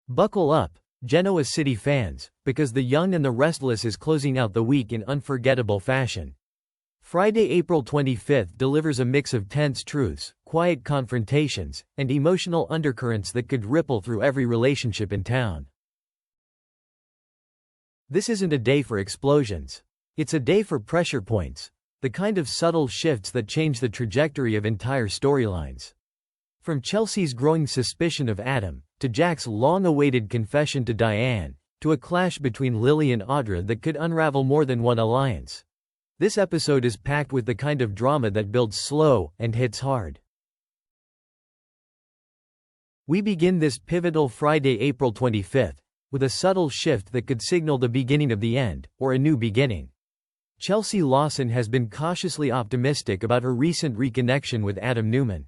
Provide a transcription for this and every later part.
Buckle up, Genoa City fans, because The Young and the Restless is closing out the week in unforgettable fashion. Friday, April 25th delivers a mix of tense truths, quiet confrontations, and emotional undercurrents that could ripple through every relationship in town. This isn't a day for explosions. It's a day for pressure points, the kind of subtle shifts that change the trajectory of entire storylines. From Chelsea's growing suspicion of Adam, to Jack's long-awaited confession to Diane, to a clash between Lily and Audra that could unravel more than one alliance. This episode is packed with the kind of drama that builds slow and hits hard. We begin this pivotal Friday, April 25th, with a subtle shift that could signal the beginning of the end, or a new beginning. Chelsea Lawson has been cautiously optimistic about her recent reconnection with Adam Newman.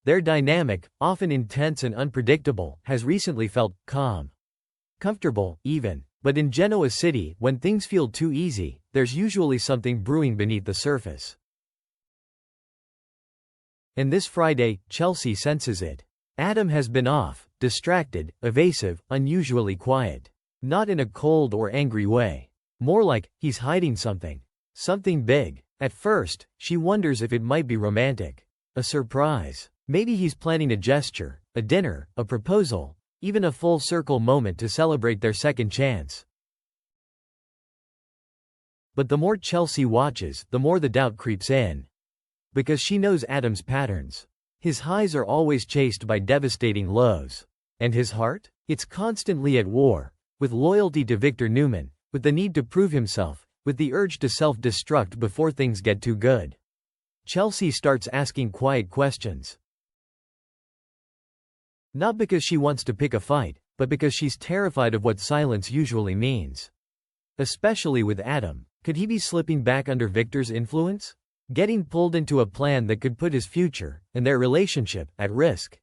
Their dynamic, often intense and unpredictable, has recently felt calm. Comfortable, even. But in Genoa City, when things feel too easy, there's usually something brewing beneath the surface. And this Friday, Chelsea senses it. Adam has been off, distracted, evasive, unusually quiet. Not in a cold or angry way. More like, he's hiding something. Something big. At first, she wonders if it might be romantic. A surprise. Maybe he's planning a gesture, a dinner, a proposal, even a full-circle moment to celebrate their second chance. But the more Chelsea watches, the more the doubt creeps in. Because she knows Adam's patterns. His highs are always chased by devastating lows. And his heart? It's constantly at war. With loyalty to Victor Newman, with the need to prove himself, with the urge to self-destruct before things get too good. Chelsea starts asking quiet questions. Not because she wants to pick a fight, but because she's terrified of what silence usually means. Especially with Adam. Could he be slipping back under Victor's influence? Getting pulled into a plan that could put his future, and their relationship, at risk?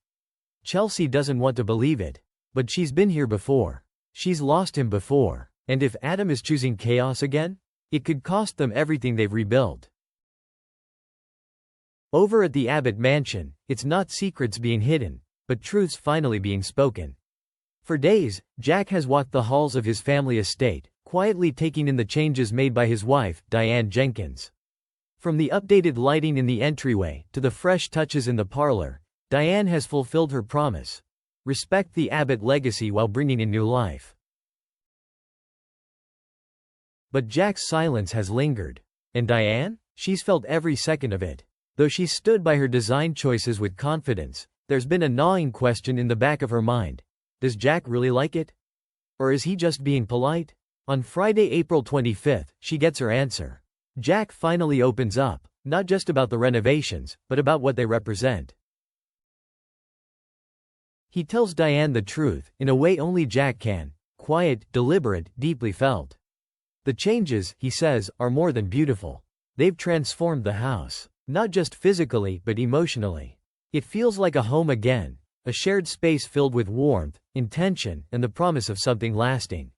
Chelsea doesn't want to believe it. But she's been here before. She's lost him before. And if Adam is choosing chaos again, it could cost them everything they've rebuilt. Over at the Abbott mansion, it's not secrets being hidden, but truths finally being spoken. For days, Jack has walked the halls of his family estate, quietly taking in the changes made by his wife, Diane Jenkins. From the updated lighting in the entryway, to the fresh touches in the parlor, Diane has fulfilled her promise. Respect the Abbott legacy while bringing in new life. But Jack's silence has lingered. And Diane? She's felt every second of it. Though she stood by her design choices with confidence, there's been a gnawing question in the back of her mind. Does Jack really like it? Or is he just being polite? On Friday, April 25th, she gets her answer. Jack finally opens up, not just about the renovations, but about what they represent. He tells Diane the truth, in a way only Jack can. Quiet, deliberate, deeply felt. The changes, he says, are more than beautiful. They've transformed the house. Not just physically, but emotionally. It feels like a home again, a shared space filled with warmth, intention, and the promise of something lasting.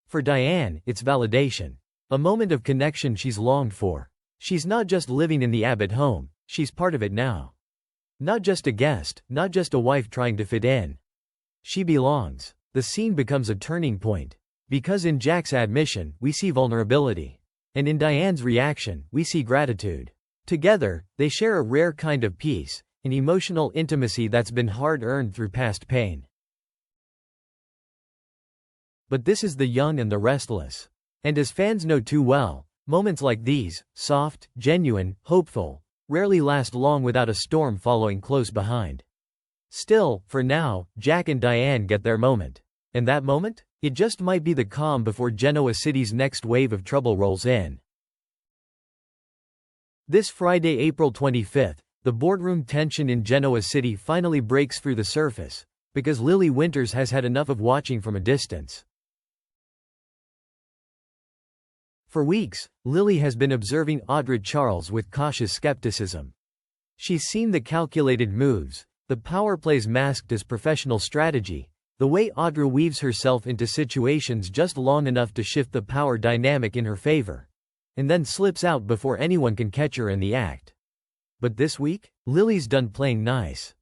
For Diane, it's validation. A moment of connection she's longed for. She's not just living in the Abbott home, she's part of it now. Not just a guest, not just a wife trying to fit in. She belongs. The scene becomes a turning point. Because in Jack's admission, we see vulnerability. And in Diane's reaction, we see gratitude. Together, they share a rare kind of peace, an emotional intimacy that's been hard-earned through past pain. But this is The Young and the Restless. And as fans know too well, moments like these, soft, genuine, hopeful, rarely last long without a storm following close behind. Still, for now, Jack and Diane get their moment. And that moment? It just might be the calm before Genoa City's next wave of trouble rolls in. This Friday, April 25th, the boardroom tension in Genoa City finally breaks through the surface, because Lily Winters has had enough of watching from a distance. For weeks, Lily has been observing Audra Charles with cautious skepticism. She's seen the calculated moves, the power plays masked as professional strategy, the way Audra weaves herself into situations just long enough to shift the power dynamic in her favor. and then slips out before anyone can catch her in the act. But this week, Lily's done playing nice.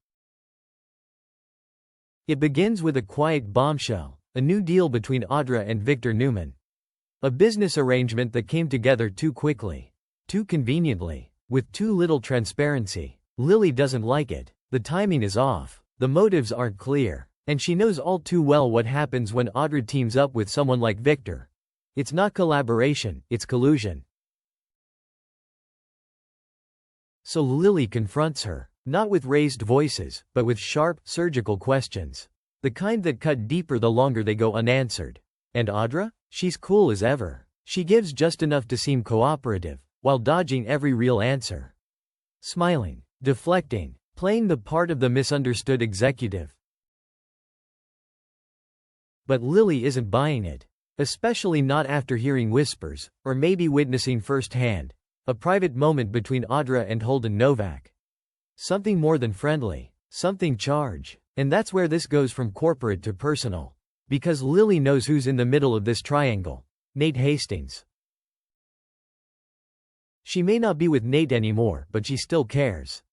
It begins with a quiet bombshell, a new deal between Audra and Victor Newman. A business arrangement that came together too quickly, too conveniently, with too little transparency. Lily doesn't like it. The timing is off, the motives aren't clear, and she knows all too well what happens when Audra teams up with someone like Victor. It's not collaboration, it's collusion. So Lily confronts her, not with raised voices, but with sharp, surgical questions. The kind that cut deeper the longer they go unanswered. And Audra? She's cool as ever. She gives just enough to seem cooperative, while dodging every real answer. Smiling, deflecting, playing the part of the misunderstood executive. But Lily isn't buying it. Especially not after hearing whispers, or maybe witnessing firsthand, a private moment between Audra and Holden Novak. Something more than friendly, something charged, and that's where this goes from corporate to personal. Because Lily knows who's in the middle of this triangle. Nate Hastings. She may not be with Nate anymore, but she still cares.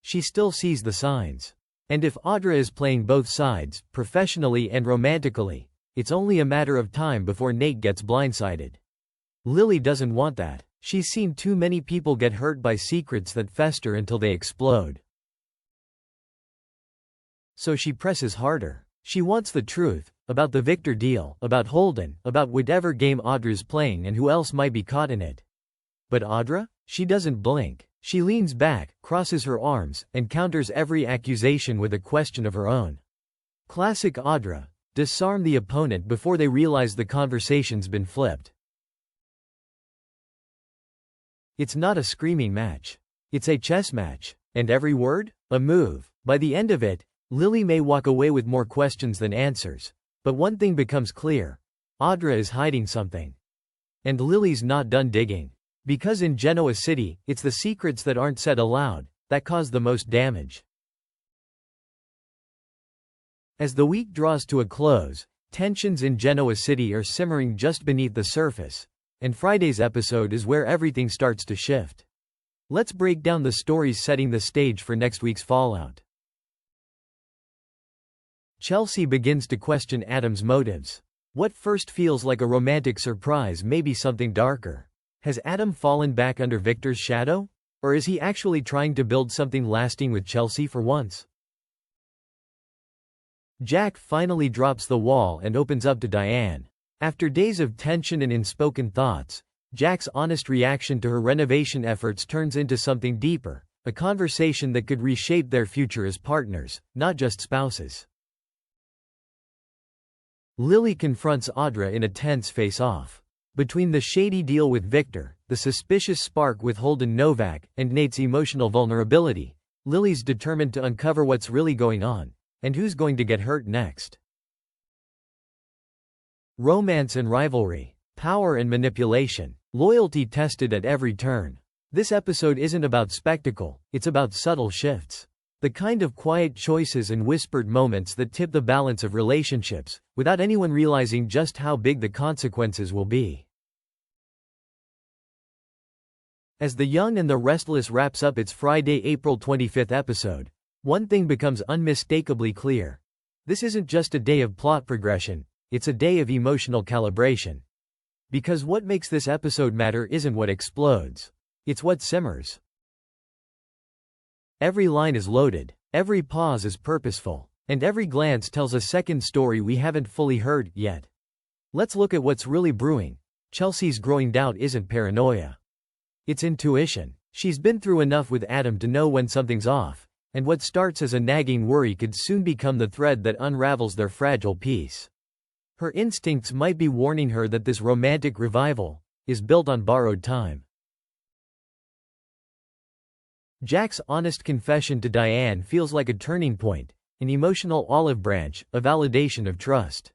She still sees the signs. And if Audra is playing both sides, professionally and romantically, it's only a matter of time before Nate gets blindsided. Lily doesn't want that. She's seen too many people get hurt by secrets that fester until they explode. So she presses harder. She wants the truth, about the Victor deal, about Holden, about whatever game Audra's playing and who else might be caught in it. But Audra? She doesn't blink. She leans back, crosses her arms, and counters every accusation with a question of her own. Classic Audra. Disarm the opponent before they realize the conversation's been flipped. It's not a screaming match. It's a chess match. And every word? A move. By the end of it, Lily may walk away with more questions than answers. But one thing becomes clear. Audra is hiding something. And Lily's not done digging. Because in Genoa City, it's the secrets that aren't said aloud that cause the most damage. As the week draws to a close, tensions in Genoa City are simmering just beneath the surface, and Friday's episode is where everything starts to shift. Let's break down the stories setting the stage for next week's fallout. Chelsea begins to question Adam's motives. What first feels like a romantic surprise may be something darker. Has Adam fallen back under Victor's shadow? Or is he actually trying to build something lasting with Chelsea for once? Jack finally drops the wall and opens up to Diane. After days of tension and unspoken thoughts, Jack's honest reaction to her renovation efforts turns into something deeper, a conversation that could reshape their future as partners, not just spouses. Lily confronts Audra in a tense face-off. Between the shady deal with Victor, the suspicious spark with Holden Novak, and Nate's emotional vulnerability, Lily's determined to uncover what's really going on. And who's going to get hurt next? Romance and rivalry, power and manipulation, loyalty tested at every turn. This episode isn't about spectacle, it's about subtle shifts. The kind of quiet choices and whispered moments that tip the balance of relationships, without anyone realizing just how big the consequences will be. As The Young and the Restless wraps up its Friday, April 25th episode, one thing becomes unmistakably clear. This isn't just a day of plot progression, it's a day of emotional calibration. Because what makes this episode matter isn't what explodes. It's what simmers. Every line is loaded, every pause is purposeful, and every glance tells a second story we haven't fully heard yet. Let's look at what's really brewing. Chelsea's growing doubt isn't paranoia. It's intuition. She's been through enough with Adam to know when something's off. And what starts as a nagging worry could soon become the thread that unravels their fragile peace. Her instincts might be warning her that this romantic revival is built on borrowed time. Jack's honest confession to Diane feels like a turning point, an emotional olive branch, a validation of trust.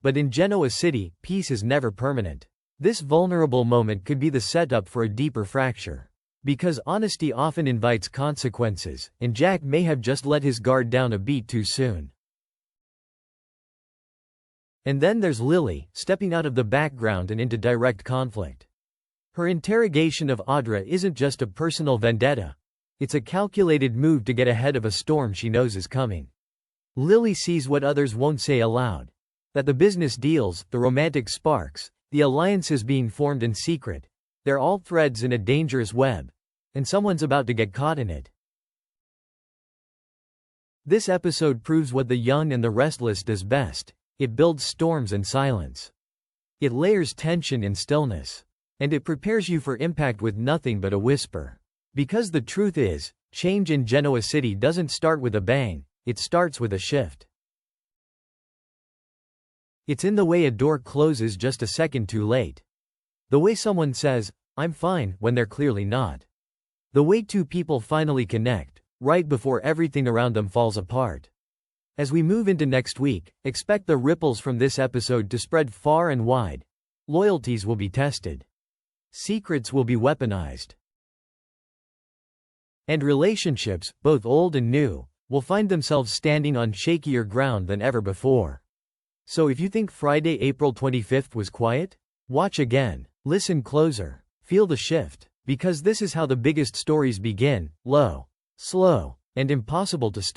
But in Genoa City, peace is never permanent. This vulnerable moment could be the setup for a deeper fracture. Because honesty often invites consequences, and Jack may have just let his guard down a beat too soon. And then there's Lily, stepping out of the background and into direct conflict. Her interrogation of Audra isn't just a personal vendetta. It's a calculated move to get ahead of a storm she knows is coming. Lily sees what others won't say aloud. That the business deals, the romantic sparks, the alliances being formed in secret, they're all threads in a dangerous web. And someone's about to get caught in it. This episode proves what The Young and the Restless does best. It builds storms in silence. It layers tension in stillness. And it prepares you for impact with nothing but a whisper. Because the truth is, change in Genoa City doesn't start with a bang, it starts with a shift. It's in the way a door closes just a second too late. The way someone says, "I'm fine," when they're clearly not. The way two people finally connect, right before everything around them falls apart. As we move into next week, expect the ripples from this episode to spread far and wide. Loyalties will be tested. Secrets will be weaponized. And relationships, both old and new, will find themselves standing on shakier ground than ever before. So if you think Friday, April 25th was quiet, watch again, listen closer, feel the shift, because this is how the biggest stories begin, low, slow, and impossible to stop.